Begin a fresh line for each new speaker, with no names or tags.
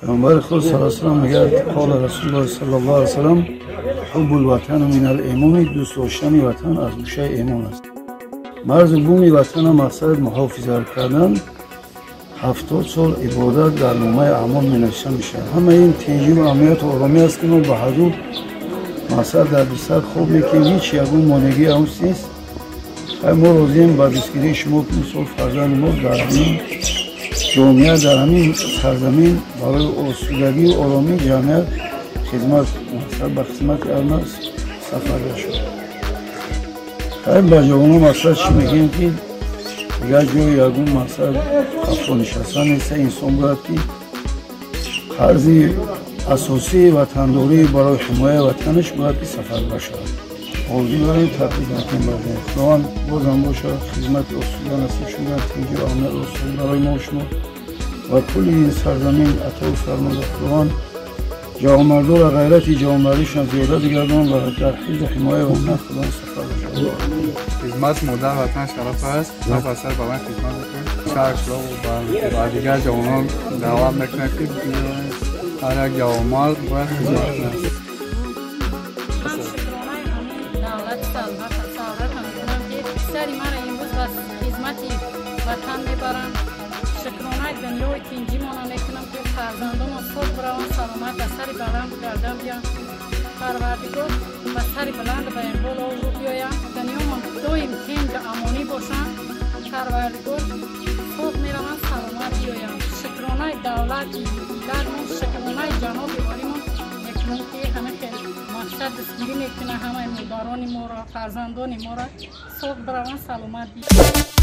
پیامبر خدا صلی الله علیه و سلم میگه قال رسول الله صلی الله علیه و سلم حب الوطن من الایمان، دوست داشتن وطن از ریشه ایمان است. مرز بومی وطن مقصد محافظت کردن 70 سال عبادت در نامه اعمال مینوشته میشه. همه این تنظیم و امنیت و آرامی است که ما به حضور مقصد در بستر خواب میکنیم، هیچ یگون مانگی هست نیست. ما راضیم با دستگیری شما که مثال فرزند ما در همین جامعه، در همین سرزمین برای آسودگی و آرامی جامعه خدمت به خدمت علم سفر شد. به جوانان مقصد چی میگیم که دیگر جای یگون مقصد خفا نشستن نیست. انسان باید که قرض اساسی وطنداری برای حمایت وطنش باید که سفر باشد. آرزو داریم تبدیل نکنیم بردیم. خداوند بازم باشه خدمت آسوده نصیب شدن تنجی آمد آسوده برای ما شما و کل این سرزمین عطا فرموده. خداوند جوانمردان و غیرت جوانمردیشان زیاده بگردان و در حیز حمایت وطن خداوند سفر باشد.
خدمت مادر وطن شرف است. نفسر به من خدمت بکنید. شهر و دیگر جوانان دعوت میکنند که هر یک جوانمرد باید خدمت کنند.
سری من امروز از خدمت وطن میبرم. شکرانه دنیای تنجی مانا میکنم که فرزندان صبح بروان سلامت به سری بلند گردم بیان. پروردگار به سری بلند به این بالا رو بیایم. دنیا من دویم تنج امانی باشم. پروردگار صبح میروان سلامت بیایم. شکرانه دولت دیگر من شکرانه جناب والیمان میکنم که همه که مقصد دستگیری میکنه همه مداران ما را فرزندان ما را صبح بروان سلامت بیایم.